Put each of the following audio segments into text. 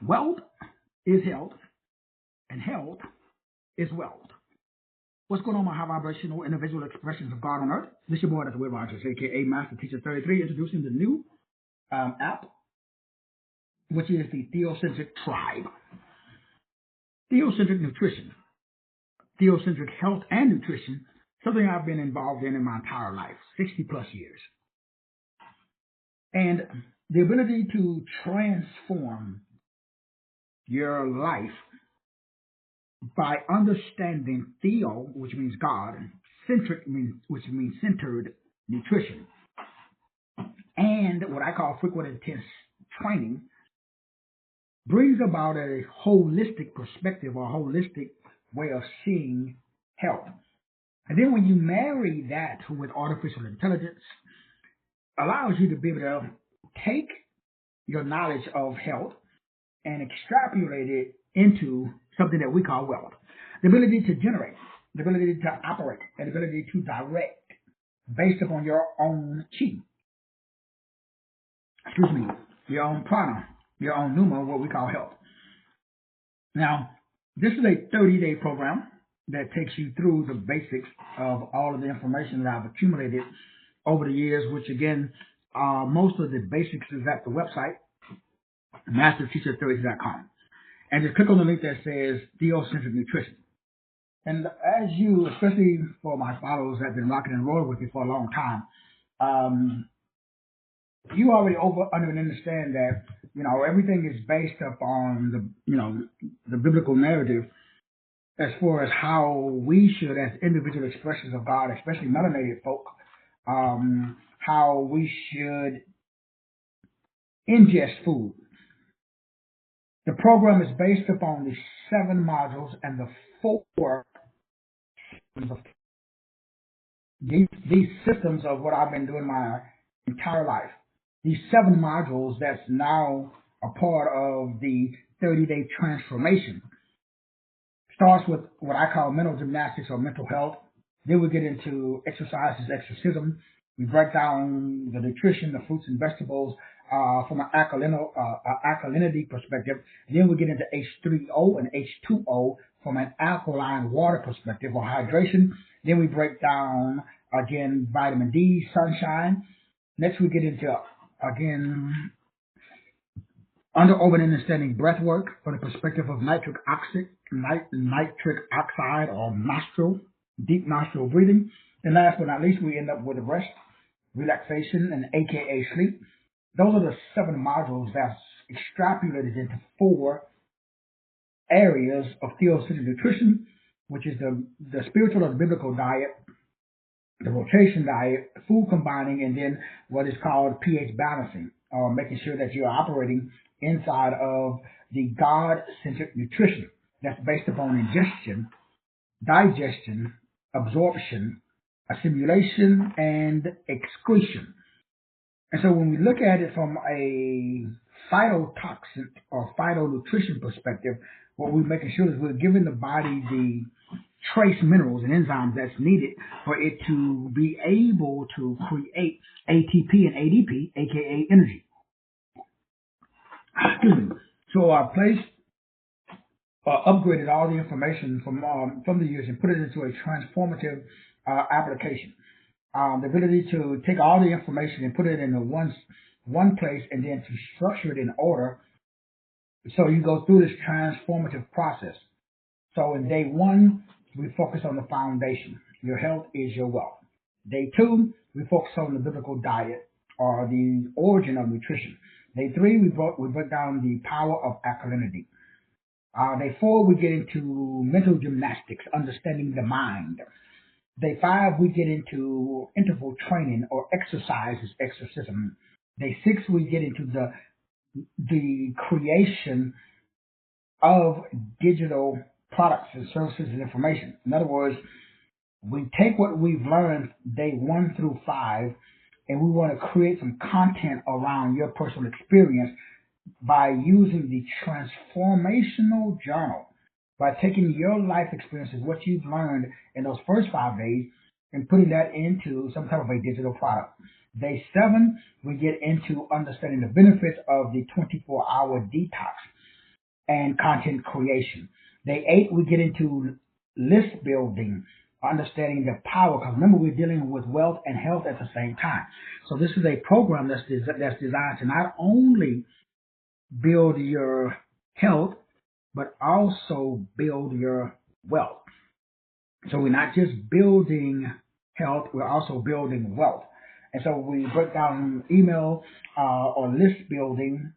Wealth is health, and health is wealth. What's going on, my high vibrational individual expressions of God on earth? This is your boy, that's Will Rogers, aka Master Teacher 33, introducing the new app, which is the THEOCENTRIC Tribe. Theocentric nutrition, theocentric health and nutrition, something I've been involved in my entire life, 60 plus years. And the ability to transform your life by understanding theo, which means God, and centric, which means centered nutrition, and what I call frequent intense training, brings about a holistic perspective or holistic way of seeing health. And then when you marry that with artificial intelligence, allows you to be able to take your knowledge of health and extrapolate it into something that we call wealth. The ability to generate, the ability to operate, and the ability to direct based upon your own chi. Your own prana, your own pneuma, what we call health. Now, this is a 30-day program that takes you through the basics of all of the information that I've accumulated over the years, which again, most of the basics is at the website, masterteacher30.com. And just click on the link that says Theocentric Nutrition. And as you, especially for my followers that have been rocking and rolling with me for a long time, you already understand that, everything is based upon the biblical narrative as far as how we should, as individual expressions of God, especially melanated folk, how we should ingest food. The program is based upon the 7 modules and the 4 these systems of what I've been doing my entire life. These 7 modules that's now a part of the 30-day transformation. Starts with what I call mental gymnastics or mental health. Then we get into exercises, exorcism. We break down the nutrition, the fruits and vegetables from an alkalinity perspective. Then we get into H3O and H2O from an alkaline water perspective or hydration. Then we break down, again, vitamin D, sunshine. Next we get into, again, under-orbit understanding breath work from the perspective of nitric oxide or deep nostril breathing. And last but not least, we end up with rest, relaxation, and aka sleep. Those are the 7 modules that's extrapolated into 4 areas of theocentric nutrition, which is the spiritual or the biblical diet, the rotation diet, food combining, and then what is called pH balancing, or making sure that you're operating inside of the God-centered nutrition that's based upon ingestion, digestion, absorption, assimilation, and excretion. And so when we look at it from a phytotoxin or phytonutrition perspective, what we're making sure is we're giving the body the trace minerals and enzymes that's needed for it to be able to create ATP and ADP, aka energy. So I placed upgraded all the information from the years and put it into a transformative application. The ability to take all the information and put it in one place and then to structure it in order. So you go through this transformative process. So in day 1, we focus on the foundation. Your health is your wealth. Day 2, we focus on the biblical diet or the origin of nutrition. Day 3, we break down the power of alkalinity. Day 4, we get into mental gymnastics, understanding the mind. Day 5, we get into interval training or exercises, exorcism. Day 6, we get into the creation of digital products and services and information. In other words, we take what we've learned day 1 through 5, and we want to create some content around your personal experience by using the transformational journal, by taking your life experiences, what you've learned in those first 5 days, and putting that into some type of a digital product. Day 7, we get into understanding the benefits of the 24-hour detox. and content creation. Day 8, we get into list building, understanding the power. Because remember, we're dealing with wealth and health at the same time. So this is a program that's designed to not only build your health, but also build your wealth. So we're not just building health, we're also building wealth. And so we break down email or list building,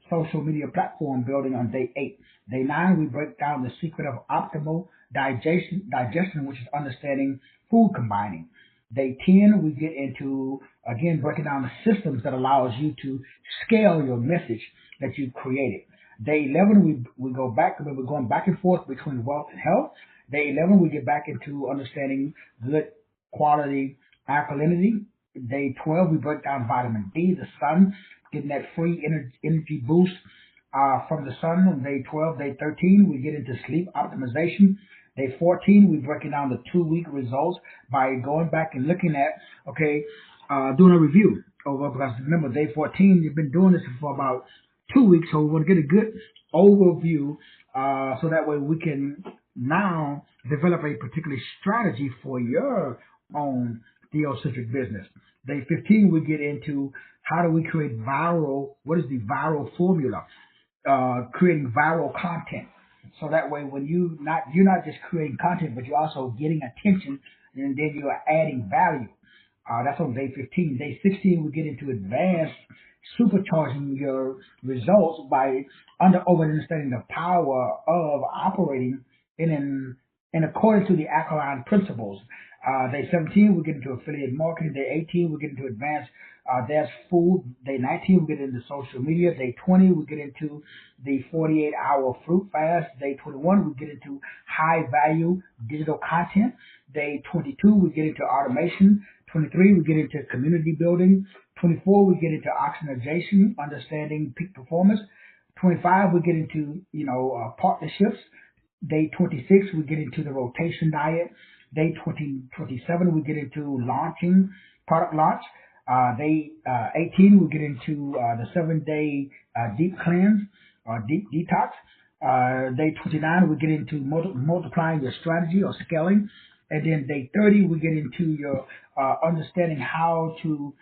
social media platform building on day 8. Day 9, we break down the secret of optimal digestion, which is understanding food combining. Day 10, we get into, again, breaking down the systems that allows you to scale your message that you've created. Day 11, we go back, we're going back and forth between wealth and health. Day 11, we get back into understanding good quality alkalinity. Day 12, we break down vitamin D, the sun, getting that free energy boost from the sun on day 12. Day 13, we get into sleep optimization. Day 14, we're breaking down the 2-week results by going back and looking at, doing a review over, because remember, day 14, you've been doing this for about 2 weeks, so we want to get a good overview so that way we can now develop a particular strategy for your own theocentric business. Day 15, we get into how do we create what is the viral formula? Creating viral content. So that way when you're not just creating content, but you're also getting attention, and then you are adding value. That's on day 15. Day 16, we get into advanced supercharging your results by understanding the power of operating in according to the alkaline principles. Day 17, we get into affiliate marketing. Day 18, we get into advanced that's food. Day 19, we get into social media. Day 20, we get into the 48-hour fruit fast. Day 21, we get into high value digital content. Day 22, we get into automation. 23, we get into community building. 24, we get into oxygenation, understanding peak performance. 25, we get into partnerships. Day 26, we get into the rotation diet. Day 27, we get into product launch. Day 18, we get into the 7-day deep cleanse or deep detox. Day 29, we get into multiplying your strategy or scaling. And then day 30, we get into your understanding how to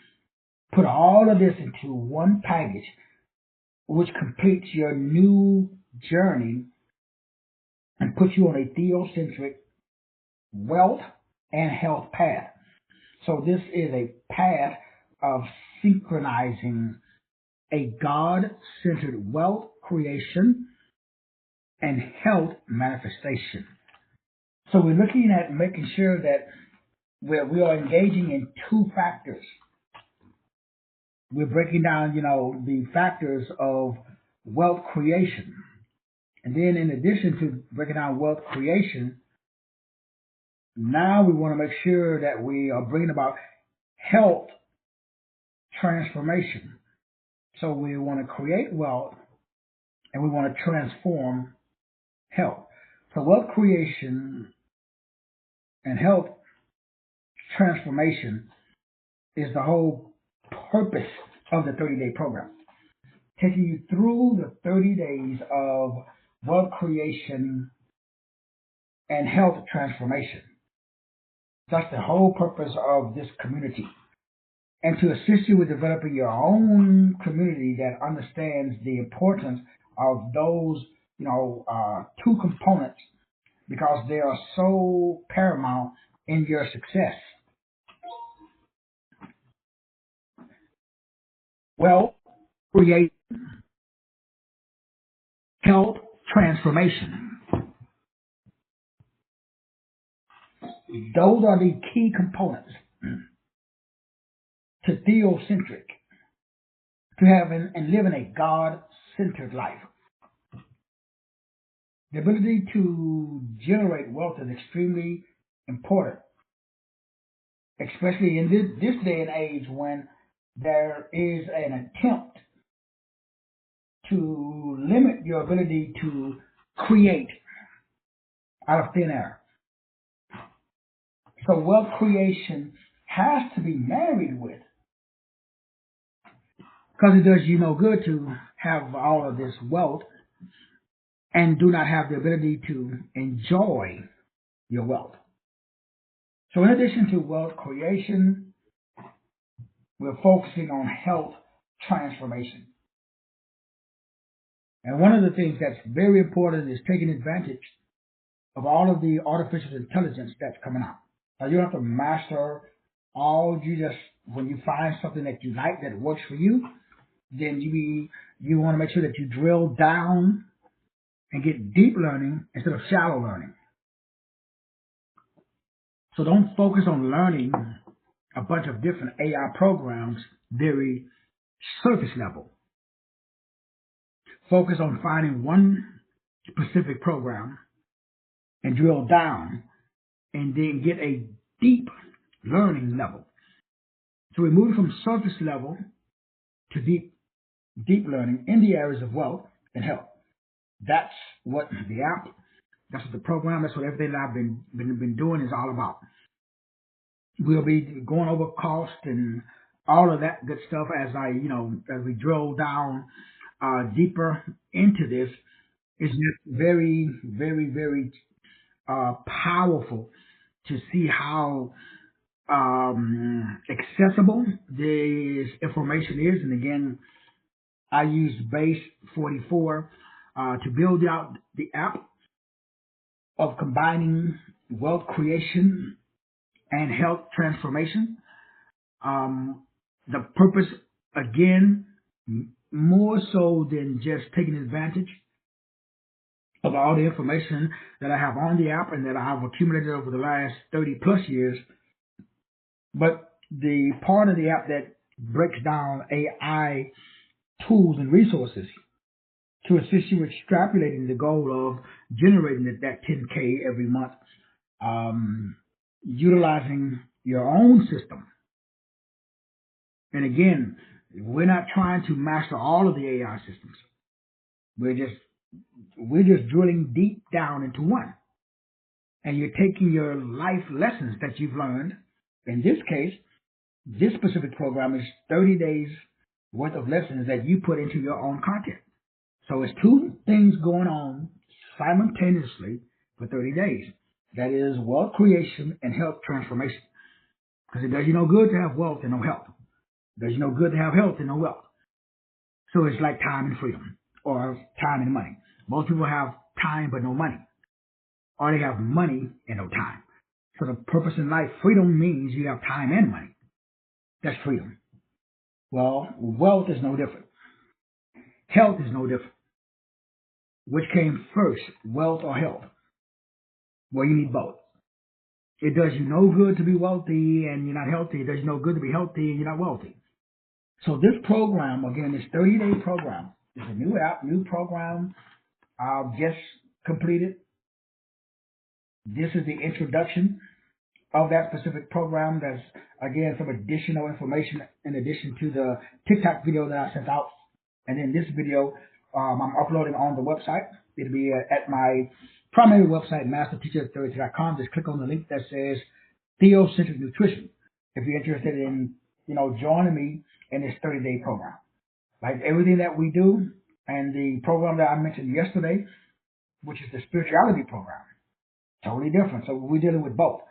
put all of this into one package, which completes your new journey and puts you on a theocentric wealth and health path. So this is a path of synchronizing a God-centered wealth creation and health manifestation. So we're looking at making sure that we are engaging in 2 factors. We're breaking down, the factors of wealth creation. And then in addition to breaking down wealth creation, now we want to make sure that we are bringing about health transformation. So we want to create wealth and we want to transform health. So wealth creation and health transformation is the whole purpose of the 30-day program. Taking you through the 30 days of wealth creation and health transformation. That's the whole purpose of this community. And to assist you with developing your own community that understands the importance of those, 2 components, because they are so paramount in your success. Wealth creation, health transformation. Those are the key components to theocentric, to have and live in a God-centered life. The ability to generate wealth is extremely important, especially in this day and age when there is an attempt to limit your ability to create out of thin air. So wealth creation has to be married with, because it does you no good to have all of this wealth and do not have the ability to enjoy your wealth. So in addition to wealth creation, we're focusing on health transformation. And one of the things that's very important is taking advantage of all of the artificial intelligence that's coming out. Now, you don't have to master all. When you find something that you like that works for you, then you want to make sure that you drill down and get deep learning instead of shallow learning. So don't focus on learning a bunch of different AI programs very surface level. Focus on finding one specific program and drill down and then get a deep learning level. So we move from surface level to deep learning in the areas of wealth and health. That's what the app, that's what the program, that's what everything that I've been doing is all about. We'll be going over cost and all of that good stuff as we drill down deeper into this. It's just very, very, very powerful to see how accessible this information is. And again, I used Base 44 to build out the app of combining wealth creation and health transformation. The purpose, again, more so than just taking advantage of all the information that I have on the app and that I've accumulated over the last 30 plus years, but the part of the app that breaks down AI tools and resources to assist you with extrapolating the goal of generating that 10K every month, utilizing your own system. And again, we're not trying to master all of the AI systems. We're just drilling deep down into one. And you're taking your life lessons that you've learned. In this case, this specific program is 30 days worth of lessons that you put into your own content. So it's two things going on simultaneously for 30 days. That is wealth creation and health transformation. Because it does you no good to have wealth and no health. It does you no good to have health and no wealth. So it's like time and freedom, or time and money. Most people have time but no money. Or they have money and no time. So the purpose in life, freedom means you have time and money. That's freedom. Well, wealth is no different. Health is no different. Which came first, wealth or health? Well, you need both. It does you no good to be wealthy and you're not healthy. It does you no good to be healthy and you're not wealthy. So this program, again, this 30-day program, is a new app, new program I've just completed. This is the introduction of that specific program. That's, again, some additional information in addition to the TikTok video that I sent out. And then this video I'm uploading on the website. It'll be at my primary website, masterteacher30.com. Just click on the link that says THEOCENTRIC Nutrition if you're interested in, joining me in this 30-day program. Like everything that we do, and the program that I mentioned yesterday, which is the spirituality program, totally different. So we're dealing with both.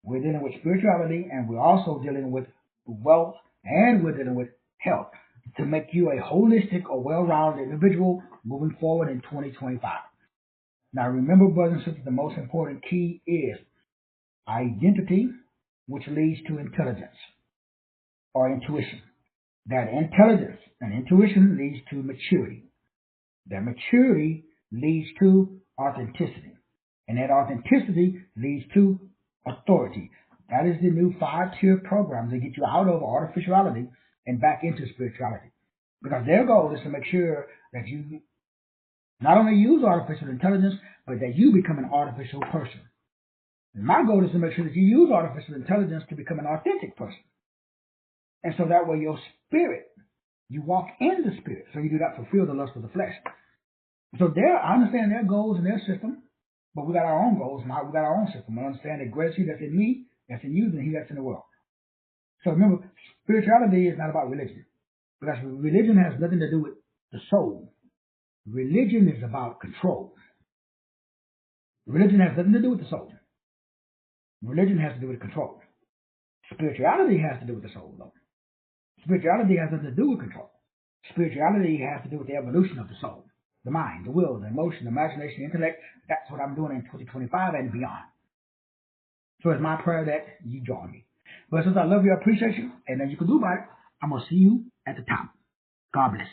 We're dealing with spirituality, and we're also dealing with wealth, and we're dealing with health to make you a holistic or well-rounded individual moving forward in 2025. Now remember, brothers and sisters, the most important key is identity, which leads to intelligence or intuition. That intelligence and intuition leads to maturity. That maturity leads to authenticity. And that authenticity leads to authority. That is the new 5-tier program to get you out of artificiality and back into spirituality. Because their goal is to make sure that you not only use artificial intelligence, but that you become an artificial person. And my goal is to make sure that you use artificial intelligence to become an authentic person. And so that way your spirit, you walk in the spirit. So you do not fulfill the lust of the flesh. So I understand their goals and their system, but we got our own goals and we got our own system. I understand that greater is he that's in me, that's in you, than he that's in the world. So remember, spirituality is not about religion. Because religion has nothing to do with the soul. Religion is about control. Religion has nothing to do with the soul. Religion has to do with control. Spirituality has to do with the soul, though. Spirituality has nothing to do with control. Spirituality has to do with the evolution of the soul, the mind, the will, the emotion, the imagination, the intellect. That's what I'm doing in 2025 and beyond. So it's my prayer that you join me. But since I love you, I appreciate you, and then you can do about it, I'm going to see you at the top. God bless.